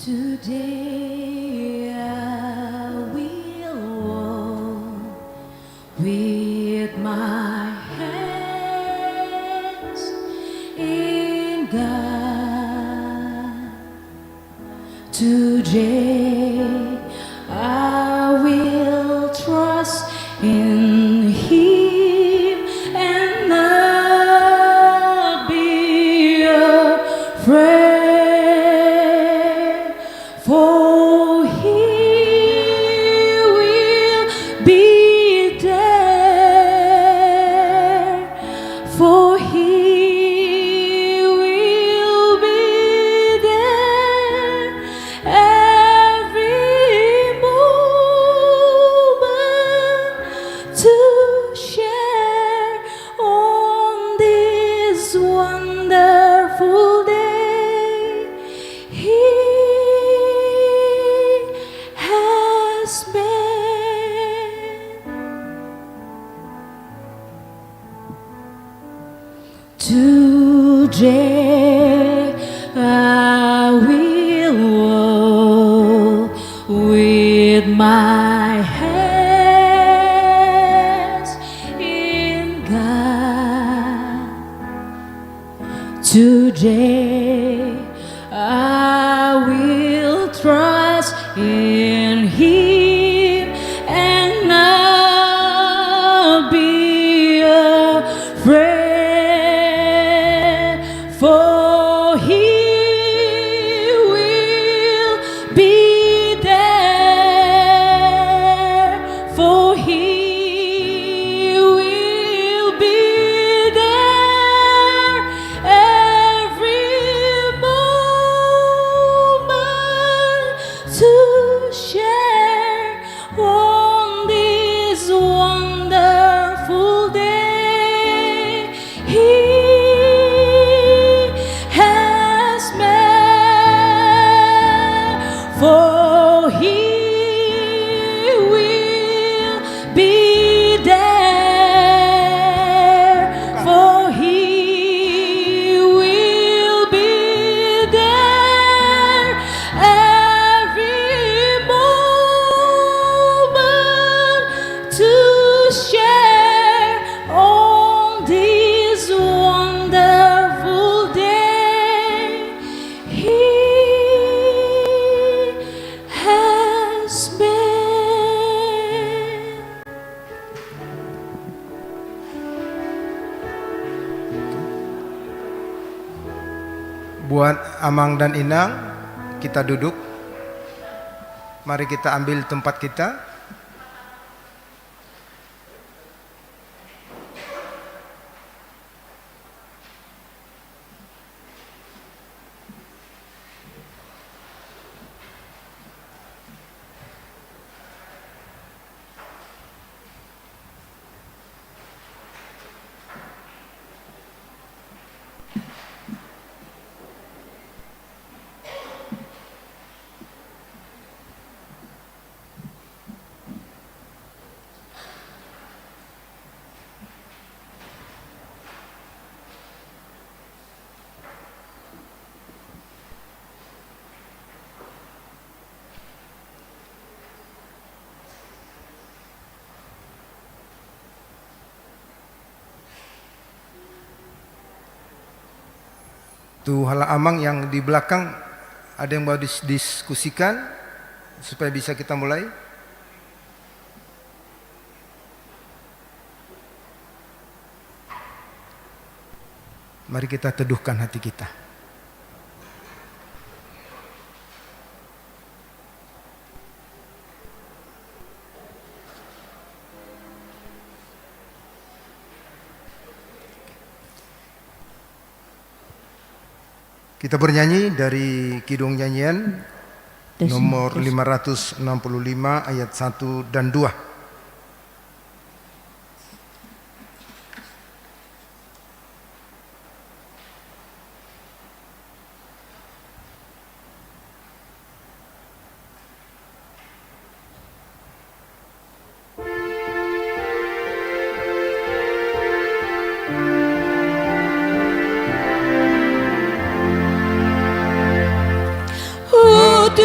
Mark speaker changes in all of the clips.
Speaker 1: Today I will walk with my hands in God. Today I will trust in Him and not be afraid. For He will be there. For He will be there every moment to share on this wonderful day. He has been. Today I will walk with my hands in God. Today I will trust in Him and not be afraid. For He will be there. For He will be there every moment to share on this wonderful day. He has made. For He will be there. For He will be there every moment to share on this wonderful day. He has been.
Speaker 2: Buat Amang dan Inang, kita duduk. Mari kita ambil tempat kita. Tuh hala Amang yang di belakang ada yang mau diskusikan supaya bisa kita mulai. Mari kita teduhkan hati kita. Kita bernyanyi dari Kidung Nyanyian nomor 565 ayat 1 dan 2.
Speaker 1: To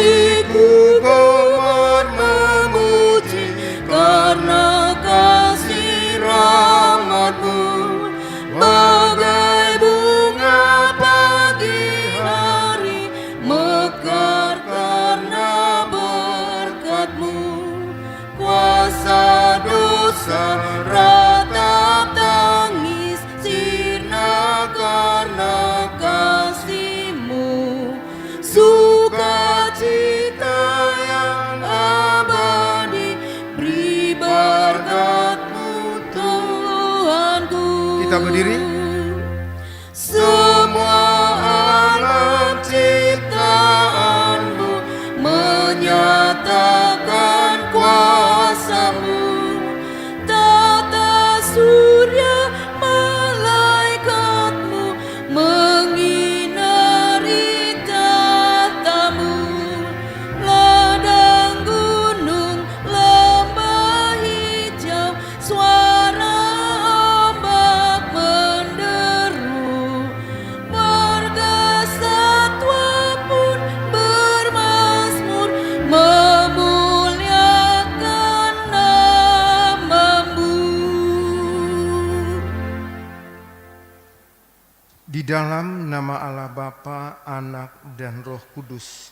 Speaker 2: Di dalam nama Allah Bapa, Anak, dan Roh Kudus.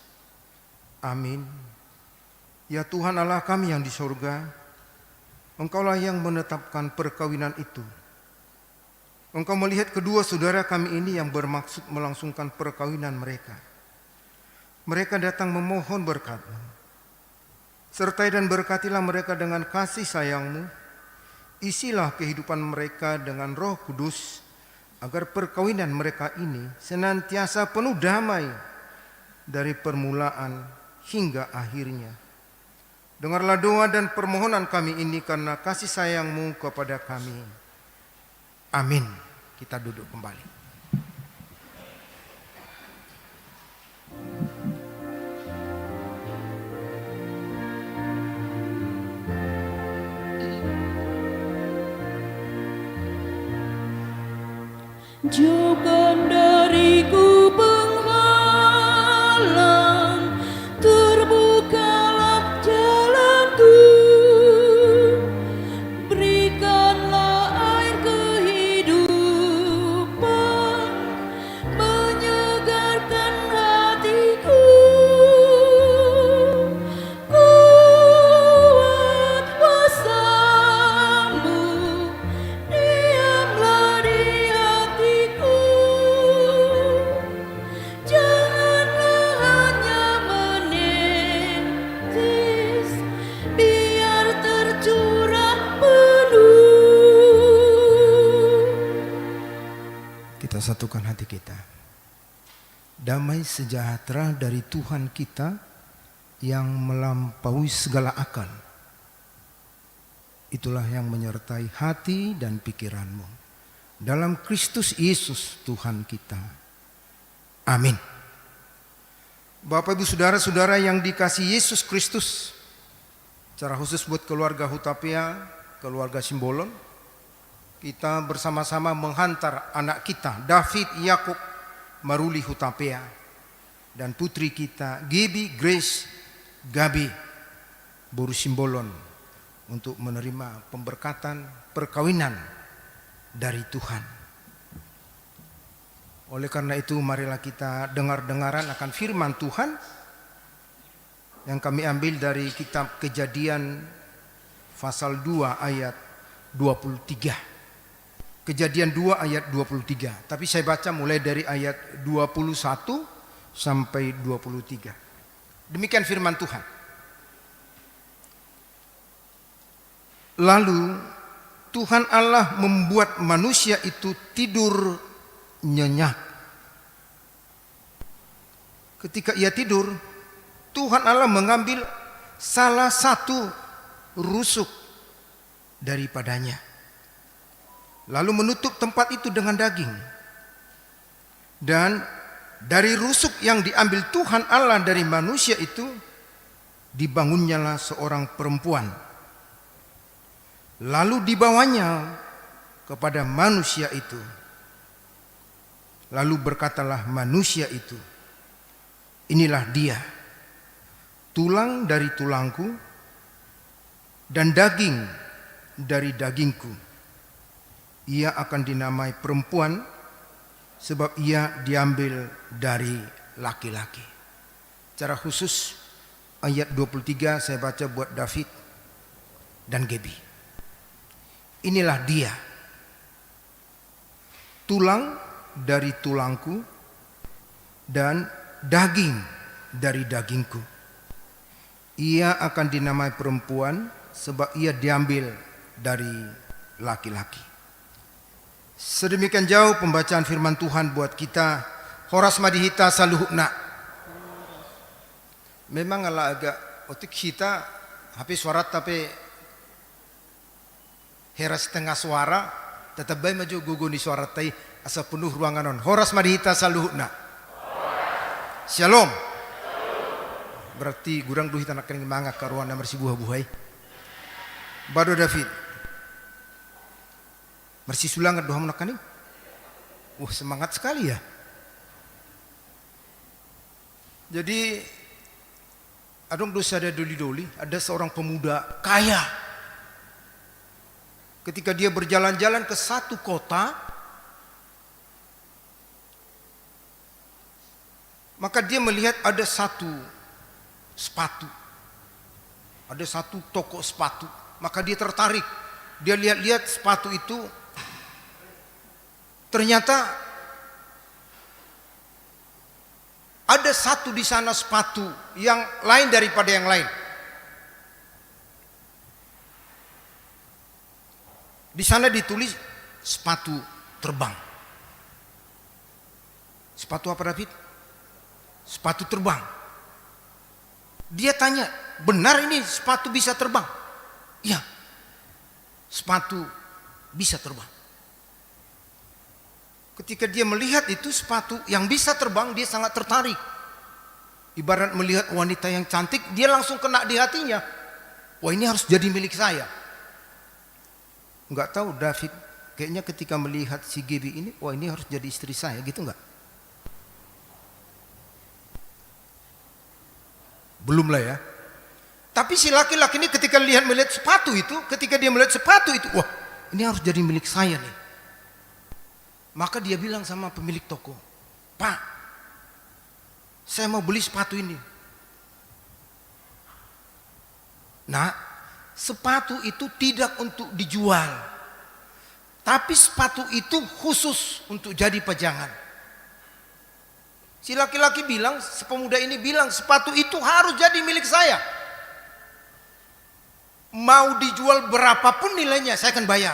Speaker 2: Amin. Ya Tuhan Allah kami yang di surga, Engkaulah yang menetapkan perkawinan itu. Engkau melihat kedua saudara kami ini yang bermaksud melangsungkan perkawinan mereka. Mereka datang memohon berkat-Mu. Sertai dan berkatilah mereka dengan kasih sayang-Mu. Isilah kehidupan mereka dengan Roh Kudus, agar perkawinan mereka ini senantiasa penuh damai dari permulaan hingga akhirnya. Dengarlah doa dan permohonan kami ini karena kasih sayang-Mu kepada kami. Amin. Kita duduk kembali.
Speaker 1: Jauhkan dariku penghalang, terbukalah jalanku. Berikanlah air kehidupan, menyegarkan hatiku. Kuat kuasa-Mu, diamlah di hatiku. Janganlah hanya menitis, biar tercurah penuh.
Speaker 2: Kita satukan hati kita. Damai sejahtera dari Tuhan kita yang melampaui segala akal, itulah yang menyertai hati dan pikiranmu. Dalam Kristus Yesus Tuhan kita. Amin. Bapak Ibu Saudara-saudara yang dikasihi Yesus Kristus, secara khusus buat keluarga Hutapea, keluarga Simbolon, kita bersama-sama menghantar anak kita David Yakub Maruli Hutapea dan putri kita Gibi Grace Gabi Boru Simbolon untuk menerima pemberkatan perkawinan dari Tuhan. Oleh karena itu marilah kita dengar-dengaran akan firman Tuhan yang kami ambil dari kitab Kejadian pasal 2 ayat 23. Kejadian 2 ayat 23. Tapi saya baca mulai dari ayat 21 sampai 23. Demikian firman Tuhan. Lalu Tuhan Allah membuat manusia itu tidur nyenyak. Ketika ia tidur, Tuhan Allah mengambil salah satu rusuk daripadanya, lalu menutup tempat itu dengan daging. Dan dari rusuk yang diambil Tuhan Allah dari manusia itu, dibangunnyalah seorang perempuan. Lalu dibawanya kepada manusia itu. Lalu berkatalah manusia itu, inilah dia, tulang dari tulangku dan daging dari dagingku. Ia akan dinamai perempuan sebab ia diambil dari laki-laki. Secara khusus ayat 23 saya baca buat David dan Gaby. Inilah dia, tulang dari tulangku dan daging dari dagingku. Ia akan dinamai perempuan sebab ia diambil dari laki-laki. Sedemikian jauh pembacaan firman Tuhan buat kita. Horas madihita saluhna. Memang agak otik kita habis suara tapi heras setengah suara tetap baik maju gugun di suara tai asa penuh ruangan on. Horas madihita saluhna. Shalom. Berarti gurang duhita nak kering mangak karuan nomor si buah-buahai. Bado David. Mersi sulangat doa menakan ini. Semangat sekali ya. Jadi adong dosa ada doli-doli, ada seorang pemuda kaya. Ketika dia berjalan-jalan ke satu kota, Maka dia melihat ada satu sepatu, ada satu toko sepatu. Maka dia tertarik. Dia lihat-lihat sepatu itu, ternyata ada satu di sana sepatu yang lain daripada yang lain. Di sana ditulis sepatu terbang. Sepatu apa, David? Sepatu terbang. Dia tanya, benar ini sepatu bisa terbang? Ya, sepatu bisa terbang. Ketika dia melihat itu sepatu yang bisa terbang, dia sangat tertarik. Ibarat melihat wanita yang cantik, dia langsung kena di hatinya. Wah, ini harus jadi milik saya. Enggak tahu David, kayaknya ketika melihat si Gaby ini, wah ini harus jadi istri saya, gitu enggak? Belum lah ya. Tapi si laki-laki ini ketika melihat sepatu itu, ketika dia melihat sepatu itu, wah ini harus jadi milik saya nih. Maka dia bilang sama pemilik toko, Pak, saya mau beli sepatu ini. Nah, sepatu itu tidak untuk dijual, tapi sepatu itu khusus untuk jadi pajangan. Si laki-laki bilang, si pemuda ini bilang, sepatu itu harus jadi milik saya. Mau dijual berapapun nilainya, saya akan bayar.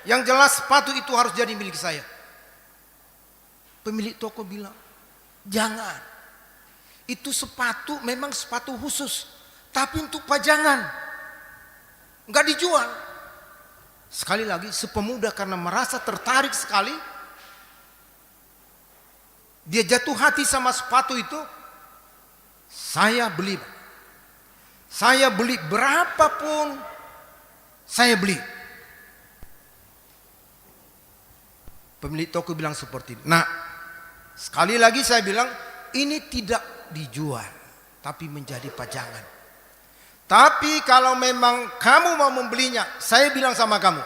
Speaker 2: Yang jelas sepatu itu harus jadi milik saya. Pemilik toko bilang, jangan. Itu sepatu memang sepatu khusus, tapi untuk pajangan. Enggak dijual. Sekali lagi, si pemuda karena merasa tertarik sekali, dia jatuh hati sama sepatu itu. Saya beli. Saya beli berapapun, saya beli. Pemilik toko bilang seperti ini. Nah, sekali lagi saya bilang, ini tidak dijual, tapi menjadi pajangan. Tapi kalau memang kamu mau membelinya, saya bilang sama kamu,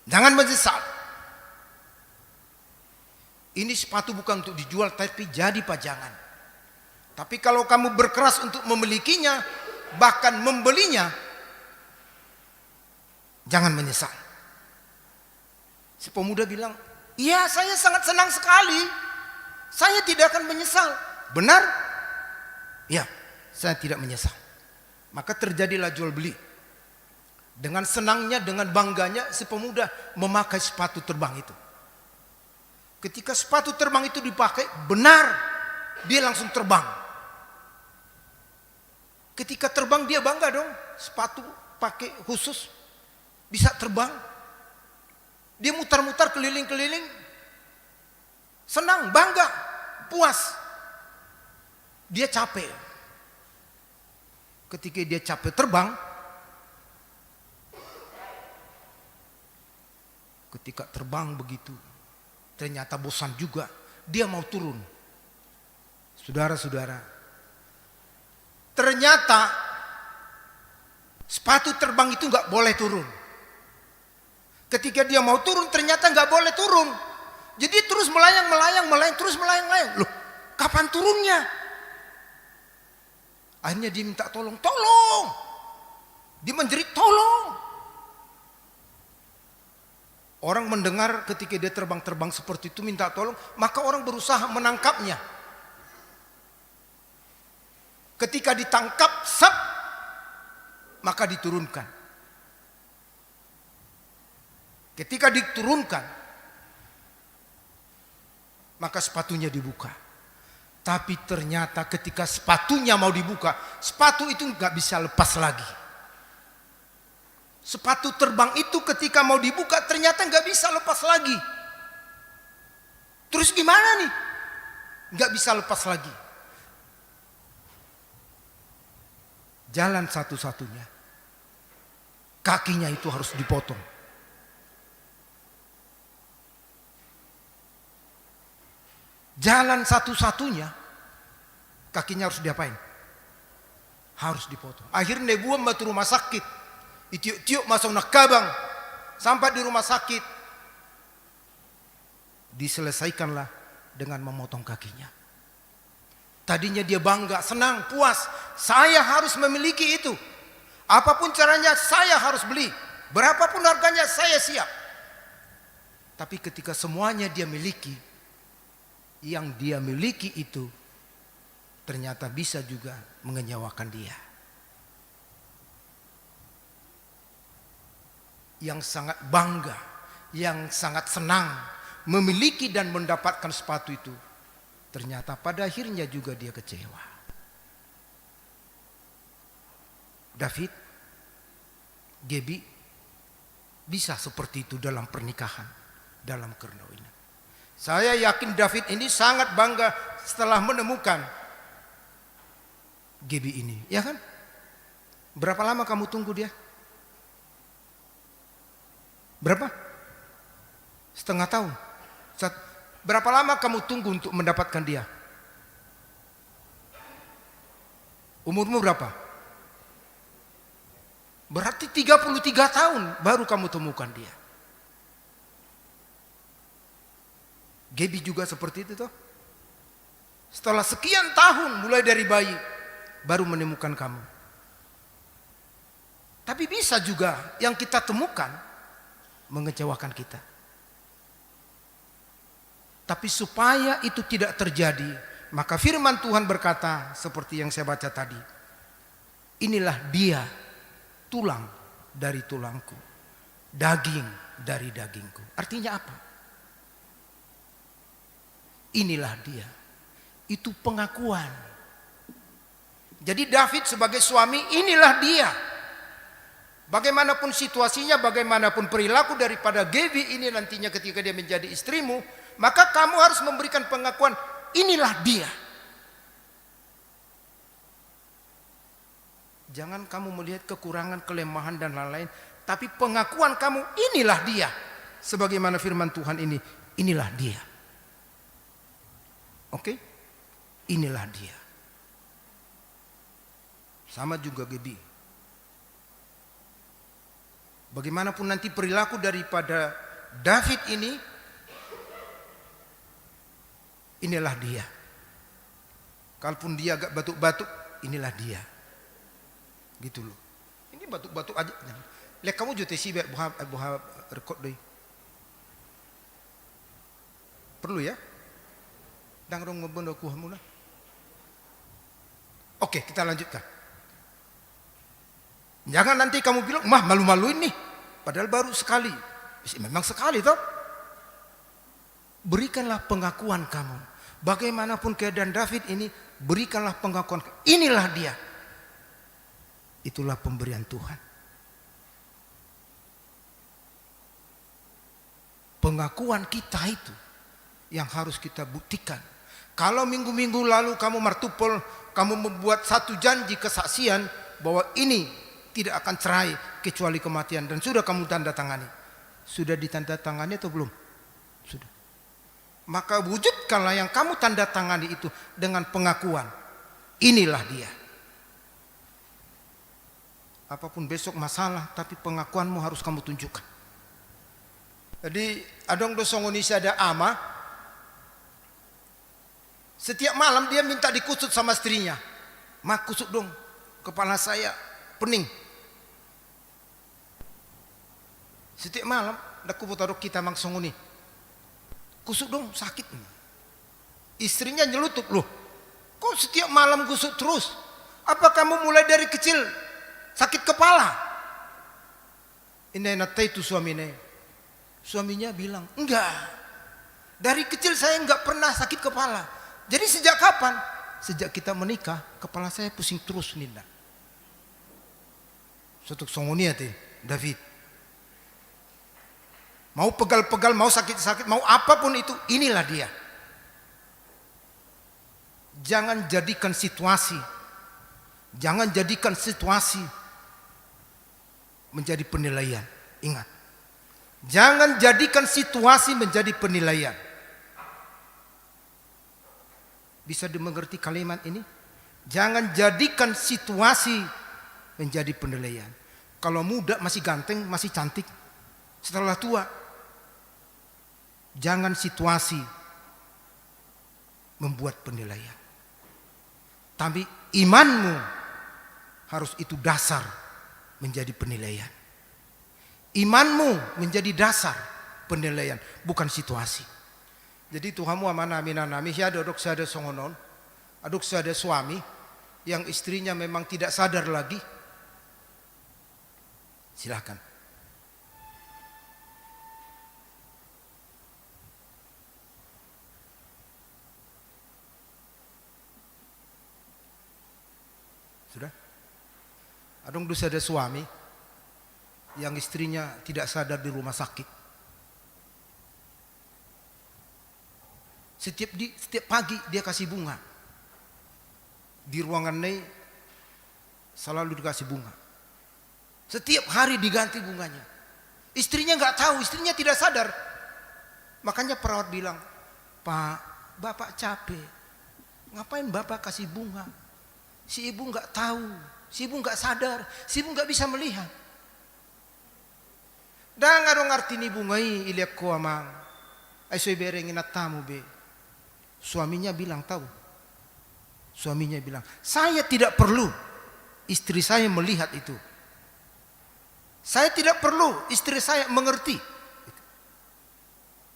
Speaker 2: jangan menyesal. Ini sepatu bukan untuk dijual, tapi jadi pajangan. Tapi kalau kamu berkeras untuk memilikinya, bahkan membelinya, jangan menyesal. Si pemuda bilang, iya saya sangat senang sekali. Saya tidak akan menyesal. Benar? Ya, saya tidak menyesal. Maka terjadilah jual beli. Dengan senangnya, dengan bangganya, si pemuda memakai sepatu terbang itu. Ketika sepatu terbang itu dipakai, benar, dia langsung terbang. Ketika terbang dia bangga dong, sepatu pakai khusus bisa terbang. Dia mutar-mutar keliling-keliling, senang, bangga, puas. Dia capek. Ketika dia capek terbang, ketika terbang begitu, ternyata bosan juga, dia mau turun. Saudara-saudara, ternyata sepatu terbang itu nggak boleh turun. Ketika dia mau turun, ternyata nggak boleh turun. Jadi terus melayang, terus melayang. Loh, kapan turunnya? Akhirnya dia minta tolong. Dia menjerit, tolong. Orang mendengar ketika dia terbang-terbang seperti itu minta tolong, maka orang berusaha menangkapnya. Ketika ditangkap, maka diturunkan. Ketika diturunkan, maka sepatunya dibuka. Tapi ternyata ketika sepatunya mau dibuka, sepatu itu nggak bisa lepas lagi. Sepatu terbang itu ketika mau dibuka ternyata nggak bisa lepas lagi. Terus gimana nih? Nggak bisa lepas lagi. Jalan satu-satunya, kakinya itu harus dipotong. Jalan satu-satunya, kakinya harus diapain? Harus dipotong. Akhirnya buang batu rumah sakit. Itiuk-tiuk masuk nakabang. Sampai di rumah sakit, diselesaikanlah dengan memotong kakinya. Tadinya dia bangga, senang, puas. Saya harus memiliki itu. Apapun caranya saya harus beli. Berapapun harganya saya siap. Tapi ketika semuanya dia miliki, yang dia miliki itu ternyata bisa juga mengecewakan dia. Yang sangat bangga, yang sangat senang memiliki dan mendapatkan sepatu itu, ternyata pada akhirnya juga dia kecewa. David, Gebi bisa seperti itu dalam pernikahan, dalam perkawinan. Saya yakin David ini sangat bangga setelah menemukan Gebi ini, ya kan? Berapa lama kamu tunggu dia? Berapa? Setengah tahun. Berapa lama kamu tunggu untuk mendapatkan dia? Umurmu berapa? Berarti 33 tahun baru kamu temukan dia. Gebi juga seperti itu toh. Setelah sekian tahun mulai dari bayi baru menemukan kamu. Tapi bisa juga yang kita temukan mengecewakan kita. Tapi supaya itu tidak terjadi, maka firman Tuhan berkata seperti yang saya baca tadi. Inilah dia, tulang dari tulangku, daging dari dagingku. Artinya apa? Inilah dia. Itu pengakuan. Jadi David sebagai suami, inilah dia. Bagaimanapun situasinya, bagaimanapun perilaku daripada Gebi ini nantinya ketika dia menjadi istrimu, maka kamu harus memberikan pengakuan, inilah dia. Jangan kamu melihat kekurangan, kelemahan dan lain-lain, tapi pengakuan kamu, inilah dia. Sebagaimana firman Tuhan ini, inilah dia. Oke? Inilah dia. Sama juga Gebi. Bagaimanapun nanti perilaku daripada David ini, inilah dia. Kalaupun dia agak batuk-batuk, inilah dia. Gitu loh. Ini batuk-batuk aja. Lihat kamu juga sih buah rekod deh. Perlu ya? Dang rong ngebondo ku hamula. Oke, kita lanjutkan. Jangan nanti kamu bilang, "Mah, malu-maluin nih." Padahal baru sekali. Memang sekali toh. Berikanlah pengakuan kamu. Bagaimanapun keadaan David ini, berikanlah pengakuan. Inilah dia. Itulah pemberian Tuhan. Pengakuan kita itu yang harus kita buktikan. Kalau minggu-minggu lalu kamu martupol, kamu membuat satu janji kesaksian bahwa ini tidak akan cerai kecuali kematian dan sudah kamu tanda tangani. Sudah ditanda tangani atau belum? Sudah. Maka wujudkanlah yang kamu tanda tangani itu dengan pengakuan. Inilah dia. Apapun besok masalah, tapi pengakuanmu harus kamu tunjukkan. Jadi adong dosong Indonesia ada ama. Setiap malam dia minta dikusut sama istrinya. Mak, kusut dong, kepala saya pening. Setiap malam daku putaruk kita mang songoni. Kusut dong, sakit. Istrinya nyelutuk, loh, kok setiap malam kusut terus? Apa kamu mulai dari kecil sakit kepala? Ini nate itu suaminya. Suaminya bilang, enggak. Dari kecil saya enggak pernah sakit kepala. Jadi sejak kapan? Sejak kita menikah, kepala saya pusing terus Ninda. Suatu songoni ya David. Mau pegal-pegal, mau sakit-sakit, mau apapun itu, inilah dia. Jangan jadikan situasi menjadi penilaian. Ingat, jangan jadikan situasi menjadi penilaian. Bisa dimengerti kalimat ini? Jangan jadikan situasi menjadi penilaian. Kalau muda masih ganteng, masih cantik. Setelah tua, jangan situasi membuat penilaian. Tapi imanmu harus itu dasar menjadi penilaian. Imanmu menjadi dasar penilaian, bukan situasi. Jadi Tuhanmu amana aminanami hiada dok sada songonon, aduk sada suami yang istrinya memang tidak sadar lagi. Silakan. Sudah? Adung dosa ada suami yang istrinya tidak sadar di rumah sakit. Setiap pagi dia kasih bunga. Di ruangan ini selalu dikasih bunga. Setiap hari diganti bunganya. Istrinya nggak tahu, istrinya tidak sadar. Makanya perawat bilang, "Pak, Bapak capek. Ngapain Bapak kasih bunga? Si ibu nggak tahu, si ibu nggak sadar, si ibu nggak bisa melihat." Dan ngarong arti ni bungai iliak ko amang. Ay soy berengin at tamu be. Suaminya bilang tahu. Suaminya bilang, "Saya tidak perlu istri saya melihat itu. Saya tidak perlu istri saya mengerti.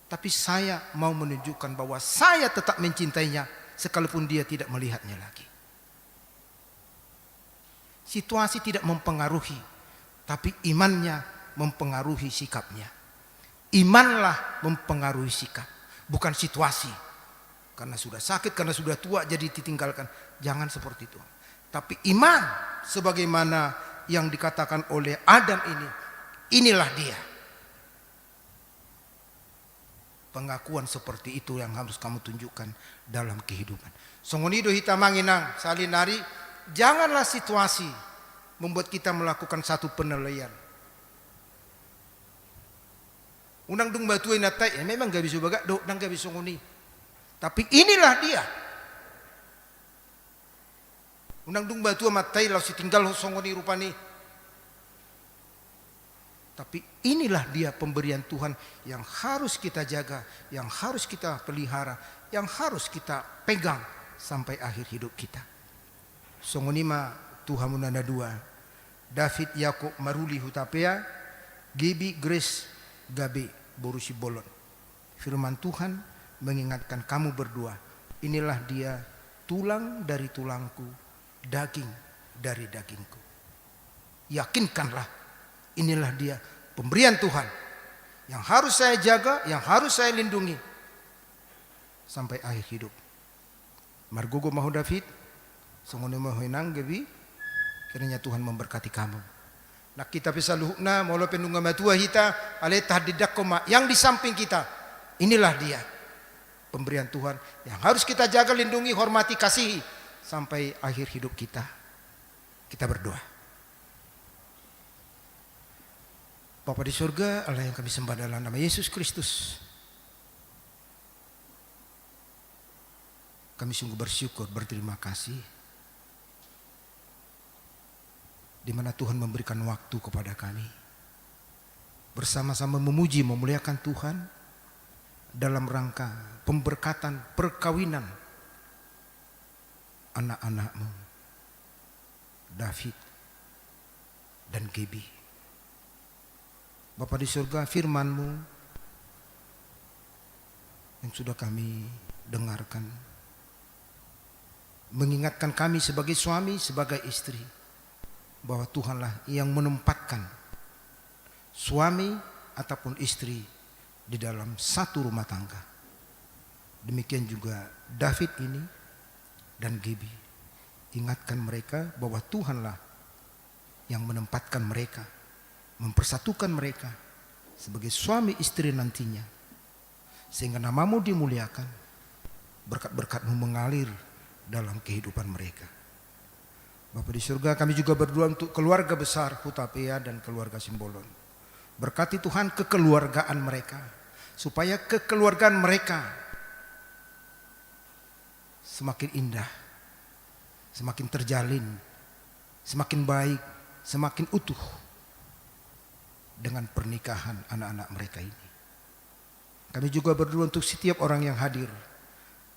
Speaker 2: Tapi saya mau menunjukkan bahwa saya tetap mencintainya sekalipun dia tidak melihatnya lagi." Situasi tidak mempengaruhi, tapi imannya mempengaruhi sikapnya. Imanlah mempengaruhi sikap, bukan situasi. Karena sudah sakit, karena sudah tua jadi ditinggalkan. Jangan seperti itu. Tapi iman sebagaimana yang dikatakan oleh Adam ini, inilah dia. Pengakuan seperti itu yang harus kamu tunjukkan dalam kehidupan. Songonido hitamanginang salinari, janganlah situasi membuat kita melakukan satu penilaian. Unang dung batuin natai, memang gak bisa baga, do nang gak bisa nguni. Tapi inilah dia. Unang dung batu matai lau si tinggal songoni rupani. Tapi inilah dia pemberian Tuhan yang harus kita jaga, yang harus kita pelihara, yang harus kita pegang sampai akhir hidup kita. Songoni ma Tuhan munana dua. David Yakob Maruli Hutapea, Gibi Grace Gabe Borusi Bolon. Firman Tuhan mengingatkan kamu berdua, inilah dia tulang dari tulangku, daging dari dagingku. Yakinkanlah, inilah dia pemberian Tuhan yang harus saya jaga, yang harus saya lindungi sampai akhir hidup. Margogo mahu David, songone mahu nang gebi, kiranya Tuhan memberkati kamu. Nak kita bisa luhukna, molo penunga matua hita, ale tahdidak koma yang di samping kita, inilah dia. Pemberian Tuhan yang harus kita jaga, lindungi, hormati, kasihi sampai akhir hidup kita. Kita berdoa. Bapa di surga, Allah yang kami sembah dalam nama Yesus Kristus. Kami sungguh bersyukur, berterima kasih. Di mana Tuhan memberikan waktu kepada kami. Bersama-sama memuji, memuliakan Tuhan. Dalam rangka pemberkatan perkawinan anak-anakmu David dan Gibi. Bapa di surga, firman-Mu yang sudah kami dengarkan mengingatkan kami sebagai suami, sebagai istri, bahwa Tuhanlah yang menempatkan suami ataupun istri di dalam satu rumah tangga. Demikian juga David ini dan Gibi. Ingatkan mereka bahwa Tuhanlah yang menempatkan mereka, mempersatukan mereka sebagai suami istri nantinya. Sehingga namamu dimuliakan, berkat-berkatmu mengalir dalam kehidupan mereka. Bapa di surga, kami juga berdoa untuk keluarga besar Hutapea dan keluarga Simbolon. Berkati Tuhan kekeluargaan mereka, supaya kekeluargaan mereka semakin indah, semakin terjalin, semakin baik, semakin utuh dengan pernikahan anak-anak mereka ini. Kami juga berdoa untuk setiap orang yang hadir,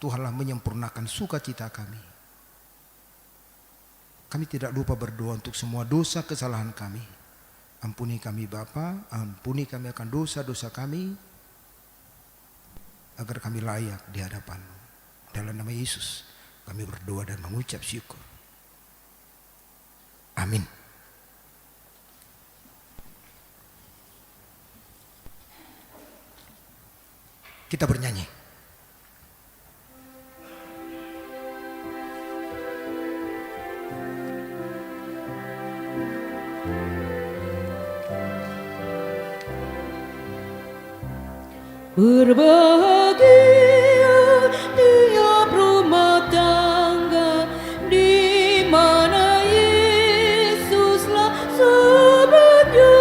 Speaker 2: Tuhanlah menyempurnakan sukacita kami. kami tidak lupa berdoa untuk semua dosa kesalahan kami. Ampuni kami Bapa, ampuni kami akan dosa-dosa kami, agar kami layak di hadapan-Mu. Dalam nama Yesus kami berdoa dan mengucap syukur. Amin. Kita bernyanyi.
Speaker 1: Berbahagia tiap rumah tangga di mana Yesuslah sebabnya,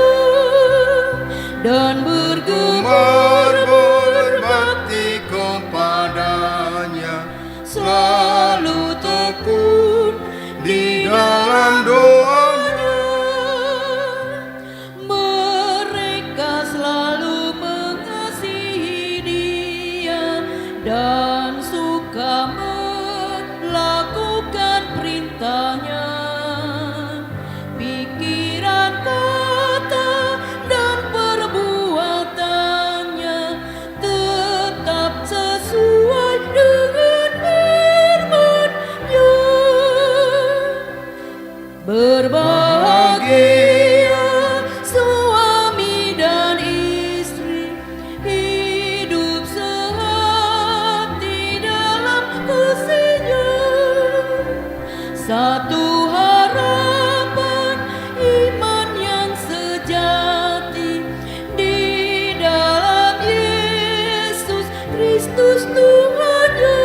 Speaker 1: dan bergemar
Speaker 2: berbakti kepadanya,
Speaker 1: selalu tekun
Speaker 2: di dalam doanya.
Speaker 1: Mereka selalu mengasihi Dia dan suka melakukan perintahnya. Pikiran, kata, dan perbuatannya tetap sesuai dengan firman-Nya. Berbahagia suami dan istri, hidup sehati dalam kasihnya. Satu harapan iman yang sejati di dalam Yesus Kristus Tuhannya.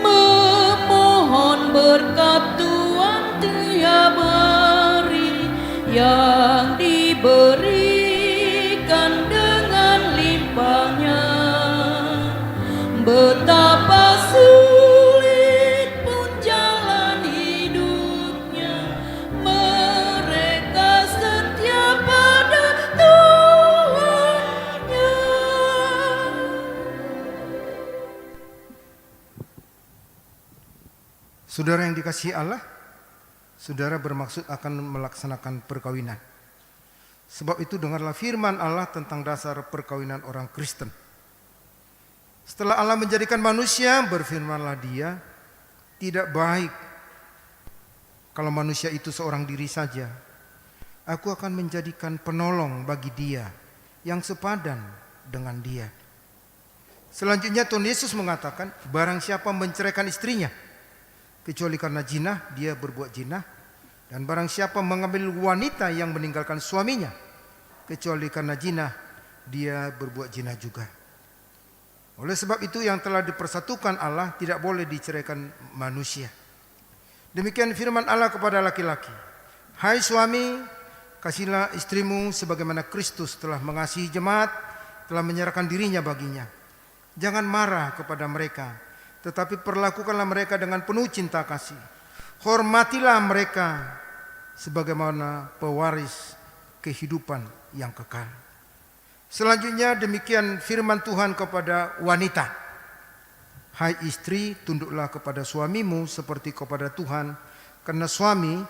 Speaker 1: Memohon berkat Tuhan tiap hari yang diberikan dengan limpahnya. Betapa sulit pun jalan hidupnya, mereka setia pada Tuhannya.
Speaker 2: Saudara yang dikasihi Allah, saudara bermaksud akan melaksanakan perkawinan. Sebab itu dengarlah firman Allah tentang dasar perkawinan orang Kristen. Setelah Allah menjadikan manusia, berfirmanlah Dia, tidak baik kalau manusia itu seorang diri saja. Aku akan menjadikan penolong bagi dia yang sepadan dengan dia. Selanjutnya Tuhan Yesus mengatakan, barang siapa menceraikan istrinya, kecuali karena jinah, dia berbuat jinah. Dan barang siapa mengambil wanita yang meninggalkan suaminya, kecuali karena jinah, dia berbuat jinah juga. Oleh sebab itu yang telah dipersatukan Allah tidak boleh diceraikan manusia. Demikian firman Allah kepada laki-laki. Hai suami, kasihlah istrimu sebagaimana Kristus telah mengasihi jemaat, telah menyerahkan dirinya baginya. Jangan marah kepada mereka, tetapi perlakukanlah mereka dengan penuh cinta kasih. Hormatilah mereka sebagaimana pewaris kehidupan yang kekal. Selanjutnya demikian firman Tuhan kepada wanita. Hai istri, tunduklah kepada suamimu seperti kepada Tuhan, karena suami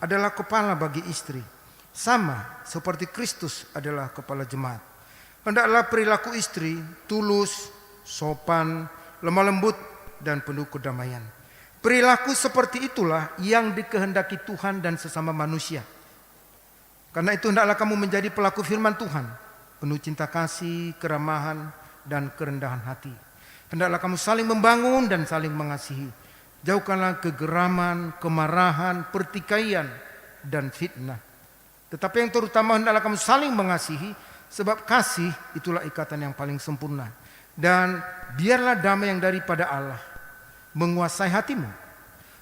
Speaker 2: adalah kepala bagi istri, sama seperti Kristus adalah kepala jemaat. Hendaklah perilaku istri tulus, sopan, lemah lembut, dan penuh kedamaian. Perilaku seperti itulah yang dikehendaki Tuhan dan sesama manusia. Karena itu hendaklah kamu menjadi pelaku firman Tuhan, penuh cinta kasih, keramahan, dan kerendahan hati. Hendaklah kamu saling membangun dan saling mengasihi. Jauhkanlah kegeraman, kemarahan, pertikaian, dan fitnah. Tetapi yang terutama hendaklah kamu saling mengasihi, sebab kasih itulah ikatan yang paling sempurna. Dan biarlah damai yang daripada Allah menguasai hatimu.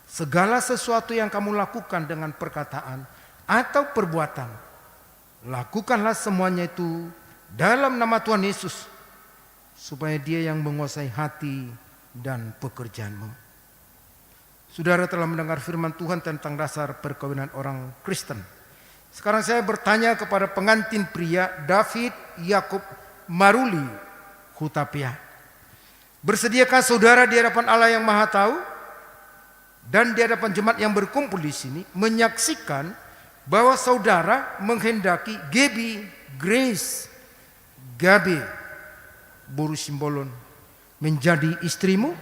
Speaker 2: Segala sesuatu yang kamu lakukan dengan perkataan atau perbuatan, lakukanlah semuanya itu dalam nama Tuhan Yesus, supaya Dia yang menguasai hati dan pekerjaanmu. Saudara telah mendengar firman Tuhan tentang dasar perkawinan orang Kristen. Sekarang saya bertanya kepada pengantin pria David Yakub Maruli Hutapea. Bersediakah saudara di hadapan Allah yang Maha Tahu? dan di hadapan jemaat yang berkumpul di sini menyaksikan bahwa saudara menghendaki Gabe Boru Simbolon menjadi istrimu?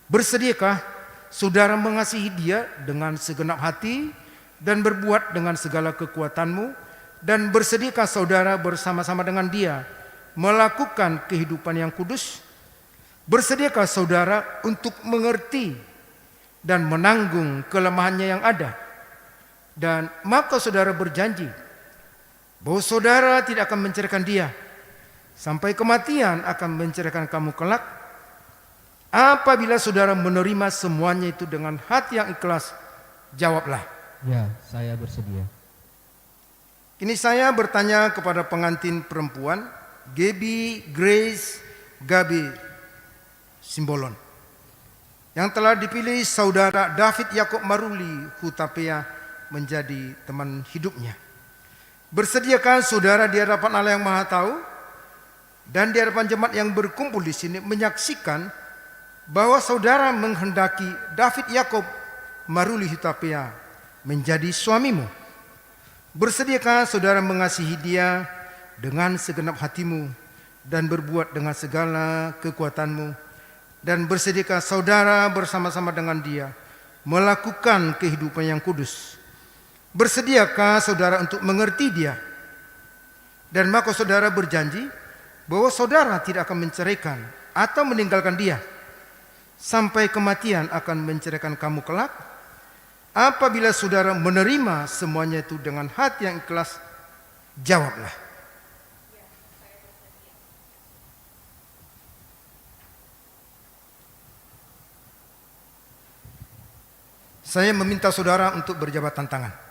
Speaker 2: Bersediakah saudara mengasihi dia dengan segenap hati dan berbuat dengan segala kekuatanmu? Dan bersediakah saudara bersama-sama dengan dia melakukan kehidupan yang kudus? Bersediakah saudara untuk mengerti dan menanggung kelemahannya yang ada? Dan maka saudara berjanji bahwa saudara tidak akan menceraikan dia sampai kematian akan menceraikan kamu kelak. Apabila saudara menerima semuanya itu dengan hati yang ikhlas, jawablah.
Speaker 3: Ya, saya bersedia.
Speaker 2: Ini saya bertanya kepada pengantin perempuan, Grace Gabe Simbolon, yang telah dipilih saudara David Yakob Maruli Hutapea menjadi teman hidupnya. Bersediakah saudara di hadapan Allah yang Maha Tahu dan di hadapan jemaat yang berkumpul di sini menyaksikan bahwa saudara menghendaki David Yakob Maruli Hutapea menjadi suamimu? Bersediakah saudara mengasihi dia dengan segenap hatimu dan berbuat dengan segala kekuatanmu? Dan bersediakah saudara bersama-sama dengan dia melakukan kehidupan yang kudus? Bersediakah saudara untuk mengerti dia? Dan maka saudara berjanji bahwa saudara tidak akan menceraikan atau meninggalkan dia sampai kematian akan menceraikan kamu kelak? Apabila saudara menerima semuanya itu dengan hati yang ikhlas, jawablah. Saya meminta saudara untuk berjabatan tangan.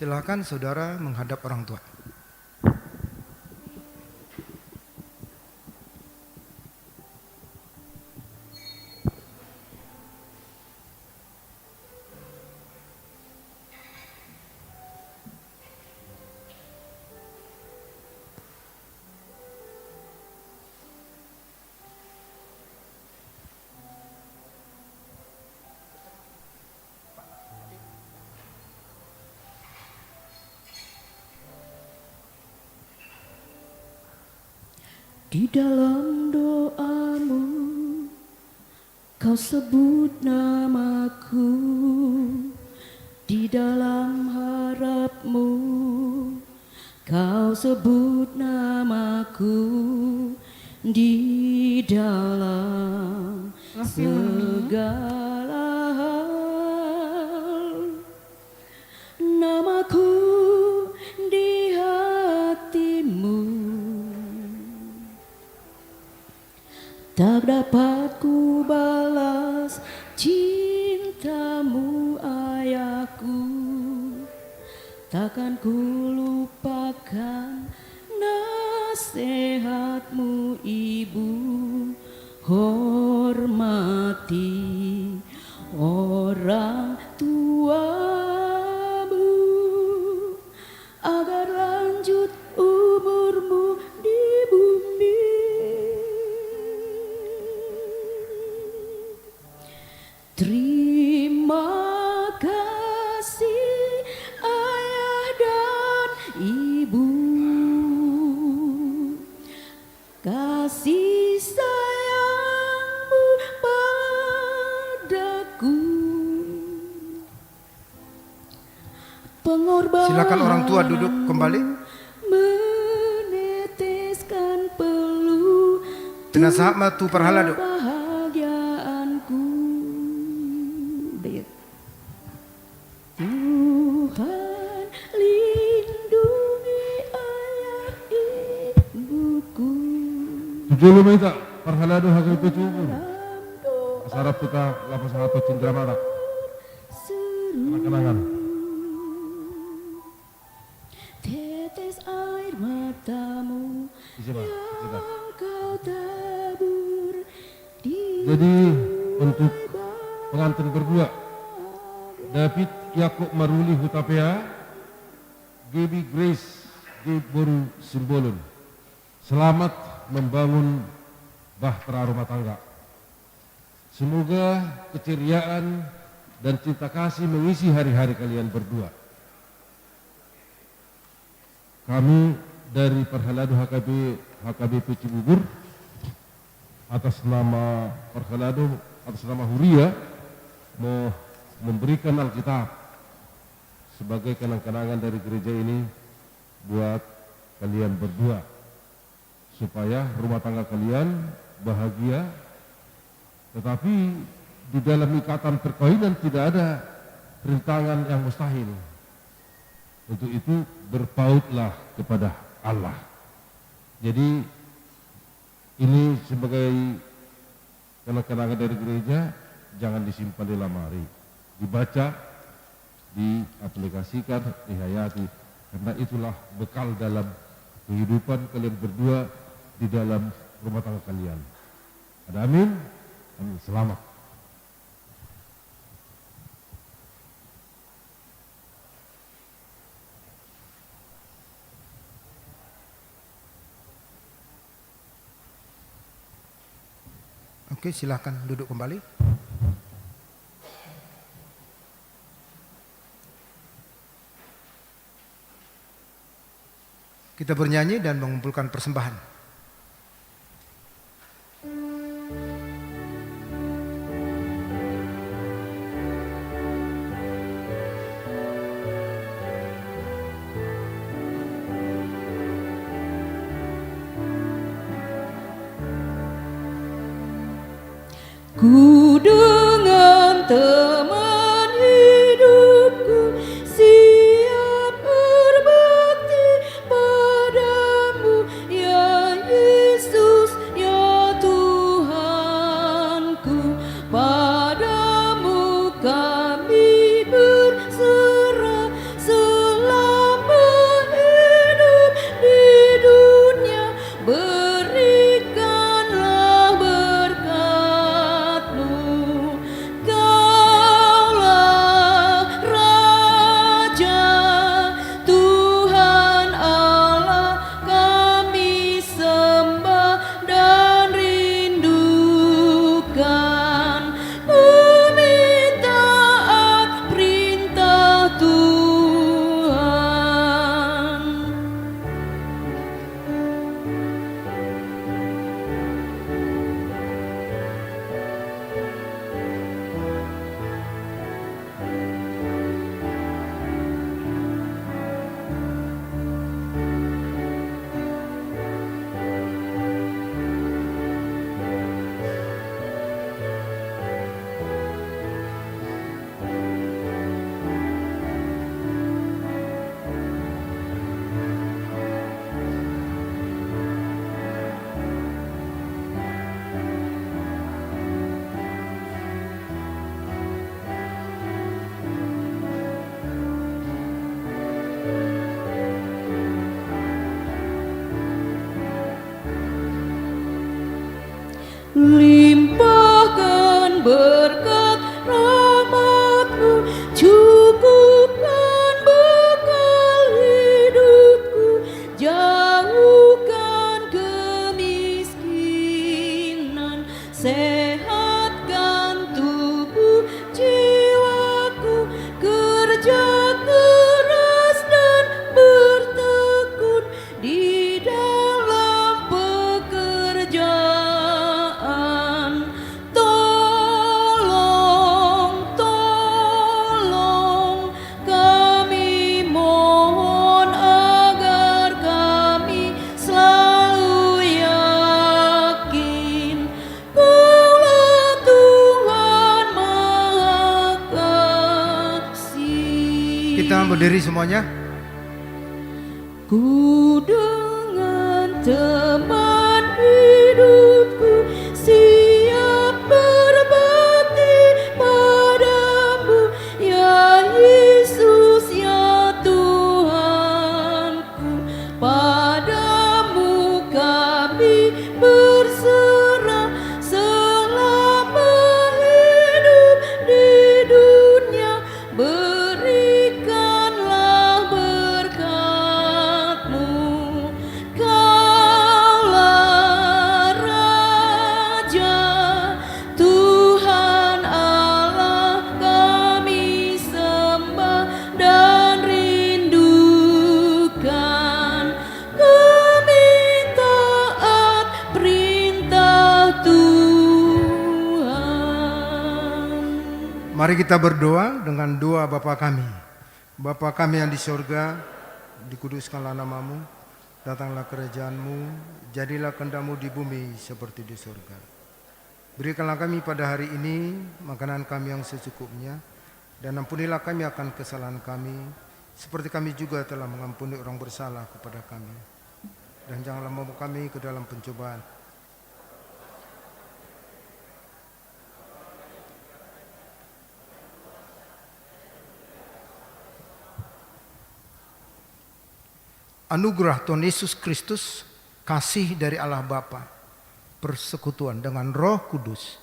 Speaker 2: Silakan saudara menghadap orang tua.
Speaker 1: Di dalam doamu kau sebut namaku, di dalam harapmu kau sebut namaku, di dalam segala hal namaku di hatimu. Tak dapat ku balas cintamu ayahku, takkan ku lupakan nasihatmu ibu. Hormati orang tuamu agar lanjut umurmu di bumi. Terima kasih ayah dan ibu, kasih sayang pengorbanan.
Speaker 2: Silakan orang tua duduk kembali.
Speaker 1: Meneteskan peluh
Speaker 2: Jenazah matu perhalado.
Speaker 1: kebahagiaanku. Udah ya. Tuhan lindungi ayah ibuku.
Speaker 4: Tujuh mita perhalado hasil pecubur.
Speaker 1: Dalam doa
Speaker 4: Asarap kita lapas satu cindera mata.
Speaker 1: seru.
Speaker 4: Kenangan.
Speaker 1: Tetes air matamu
Speaker 4: Isi Pak, kita.
Speaker 1: yang kau tabur di
Speaker 4: Jadi untuk pengantin berdua, David Yakob Maruli Hutapea, Gaby Grace Boru Simbolon. Selamat membangun bahtera rumah tangga. Semoga keceriaan dan cinta kasih mengisi hari-hari kalian berdua. Kami dari Perhelado HKBP Cibubur atas nama Perhelado, atas nama Huria mau memberikan Alkitab sebagai kenang-kenangan dari gereja ini buat kalian berdua supaya rumah tangga kalian bahagia, tetapi di dalam ikatan perkawinan tidak ada rintangan yang mustahil. Untuk itu berpautlah kepada Allah. Jadi ini sebagai kenang-kenangan dari gereja, jangan disimpan di lemari, dibaca, diaplikasikan, dihayati, karena itulah bekal dalam kehidupan kalian berdua di dalam rumah tangga kalian. Ada amin? Amin. Selamat.
Speaker 2: Oke, silahkan duduk kembali. Kita bernyanyi dan mengumpulkan persembahan.
Speaker 1: Ku dengan teman hidupku siap berbakti padamu, ya Yesus, ya Tuhanku. Padamu kami berserah selama hidup di dunia. Berikanlah berkat-Mu, Kaulah Raja, Tuhan Allah kami sembah dan rindukan. Kami taat perintah Tuhan. Limpahkan berkat rahmat-Mu, cukupkan bekal hidupku, jauhkan kemiskinan, sehatkan tubuh jiwaku, kerja keras dan bertekun di dalam pekerjaan. Tolong
Speaker 2: berdiri semuanya.
Speaker 1: Ku dengan teman hidupku siap berbakti padamu, ya Yesus ya Tuhanku. Padamu kami berserah selama hidup di dunia. Berikanlah berkat-Mu, Kaulah Raja, Tuhan Allah kami sembah dan rindukan. Kami taat perintah Tuhan.
Speaker 2: Mari kita berdoa dengan doa Bapa kami. Bapa kami yang di sorga, dikuduskanlah namamu, datanglah kerajaan-Mu, jadilah kehendak-Mu di bumi seperti di sorga. Berikanlah kami pada hari ini makanan kami yang secukupnya, dan ampunilah kami akan kesalahan kami, seperti kami juga telah mengampuni orang bersalah kepada kami. Dan janganlah membawa kami ke dalam pencobaan, anugerah Tuhan Yesus Kristus, kasih dari Allah Bapa, persekutuan dengan Roh Kudus,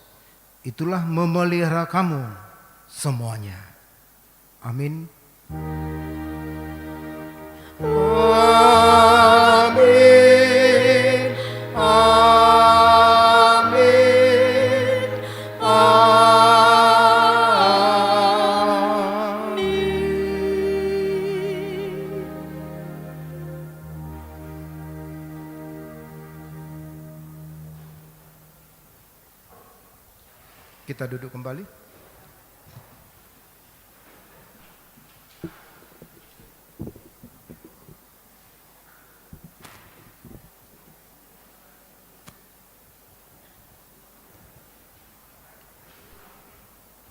Speaker 2: itulah memelihara kamu semuanya. Amin. Amin. Amin. Amin. Kita duduk kembali.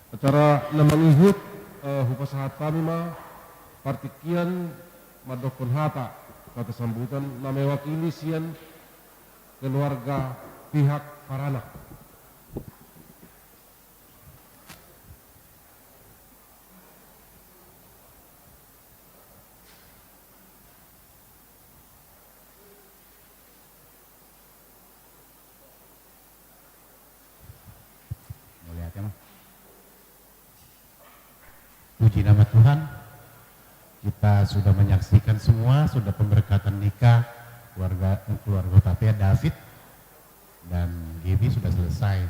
Speaker 4: Acara naman ihut hupasahat kami ma partikian madokon hata kata sambutan na mewakili sian keluarga pihak Paranak.
Speaker 3: Lihat ya, Mas. Puji nama Tuhan, kita sudah menyaksikan semua, sudah pemberkatan nikah keluarga Hutapea David dan Gibi sudah selesai.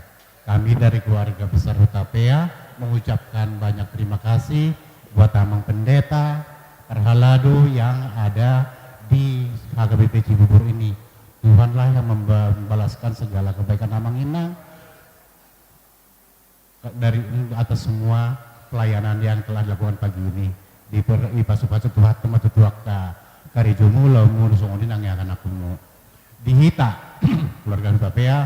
Speaker 3: Kami dari keluarga besar Hutapea mengucapkan banyak terima kasih buat Amang Pendeta Arhalado yang ada di HKBP Cibubur ini. Tuhanlah yang membalaskan segala kebaikan Amang Inang dari atas semua pelayanan yang telah dilakukan pagi ini. Di pasu-pasu Tuhan tempat tuakta karijomu lamu songoni nang akan aku mu dihita keluarga Hutapea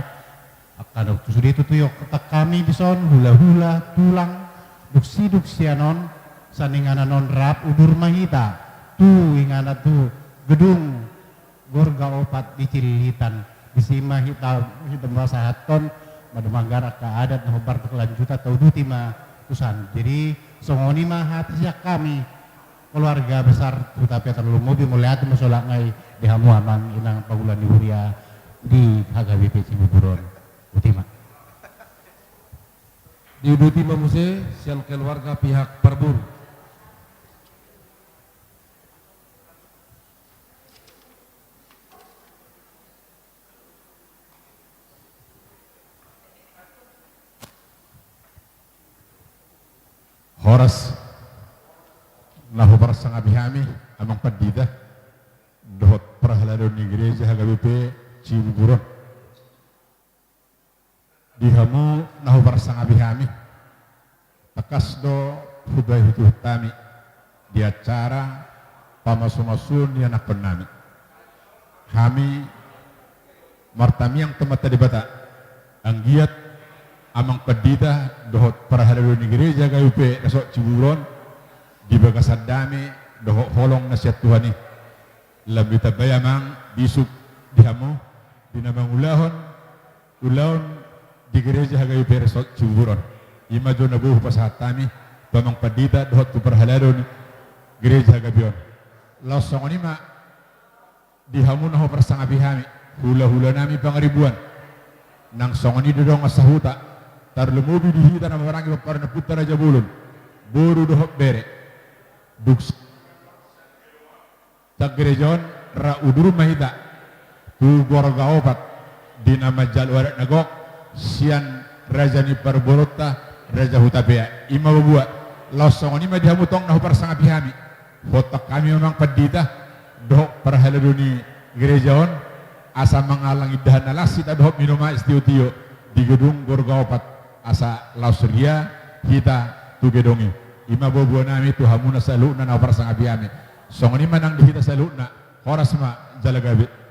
Speaker 3: akan sudah itu tuyok ketak kami bison hula-hula tulang duksi-duksianon saningananon rap udur mahita tu ingana tu gedung gorga opat di Cililitan bisima hita masahaton mademanggarak ka adat na hubar kelanjutan atau dutima tusan. Jadi songoni mah hati siak kami keluarga besar Hutapea terlalu mobil melihat masalah ngai di hamu Amang Inang Pagulan di Huria di HKBP Cibuburon Utima.
Speaker 4: Di Utima Muse sian keluarga pihak Perbun.
Speaker 5: Horas naho barasang abihami amang padida dohot prahalado ni gereja HKBP Cibuburon dihamu naho barasang abihami takas do hubay hutami di acara pamasu-masun ni anak penami kami martami yang tempat tadi bata anggiat amang padida dohot prahalado ni gereja HKBP esok Cibuburon di Bagasadame doho holong nasihat Tuhan ni labi tabayamang bisuk dihamu dinamang ulahon di gereja hagayu peresot ciburon ima jo nabuh pasahat tami pamang padita dohot tu perhaladon gereja hagabion losong ni ma dihamu naho persangabihami hula-hula nami pangaribuan nang songoni dodong asahuta tar lumubi dihita na marangi paparna putara jabulun boru dohot bere duks tak gerejon ra uduru mahita tu gorga opat dinama jalwarat nagok sian rajani parborota raja hutabea ima babua losong ni madihamu tong nahu persangabihami hotak kami memang padita dohok perhaladuni gerejaon asa mengalangi dahan nalasi tak dohok minuma istiutio di gedung gorga opat asa lausuria kita tu gedongi ima babua nami tu hamuna saluna nahu persangabihami songoni manang dihita saluna horas ma jalagabi.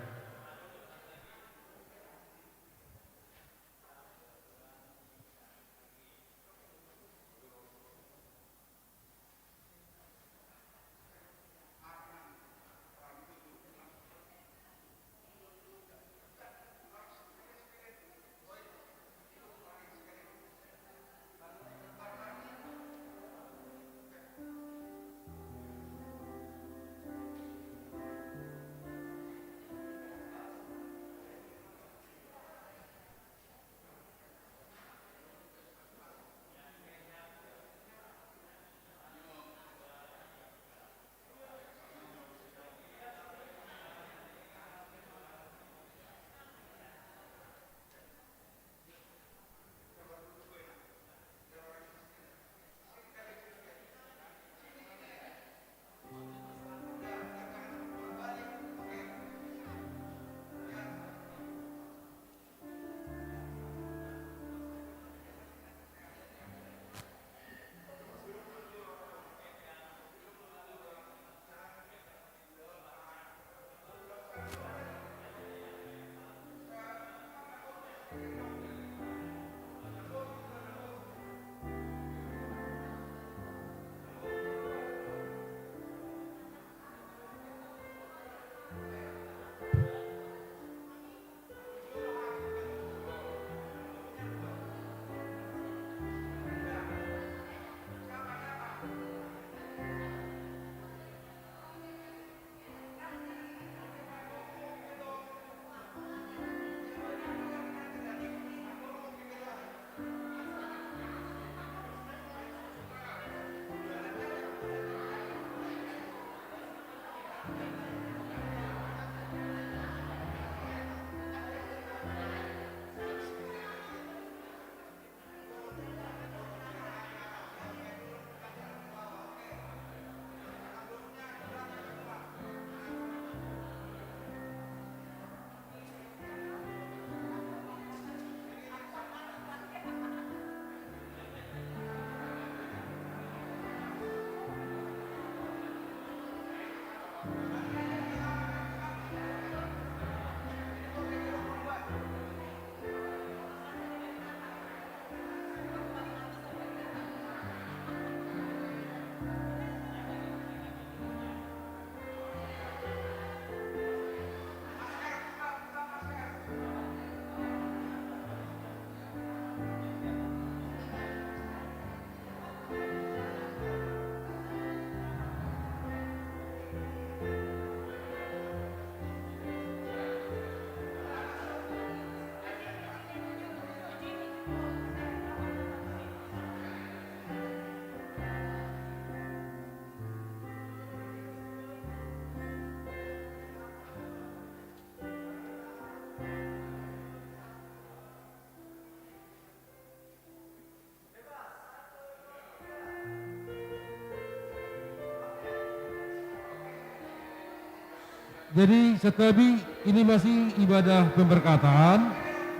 Speaker 4: Jadi setabi ini masih ibadah pemberkatan.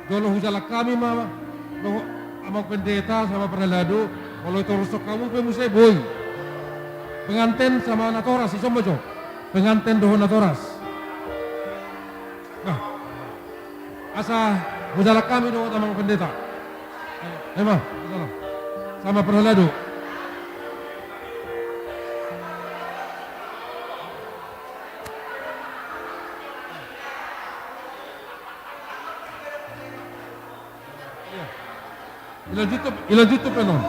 Speaker 4: Kalau hujalah kami mama, amak pendeta sama perhelado, kalau itu rusuk kamu pemusai boy. Pengantin sama natoras, isom bojo. Pengantin doho natoras. Nah, asa hujalah kami doho amak pendeta. Emang, sama perhelado. Ilanjut to penon.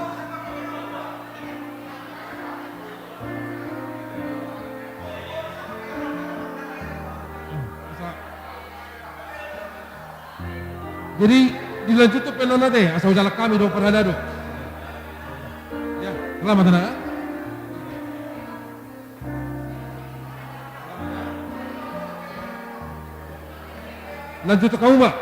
Speaker 4: Jadi dilanjut to penon nate asal jalan kami do parada do. Ya, selamat na. Lanjut ke kamu, Mbak.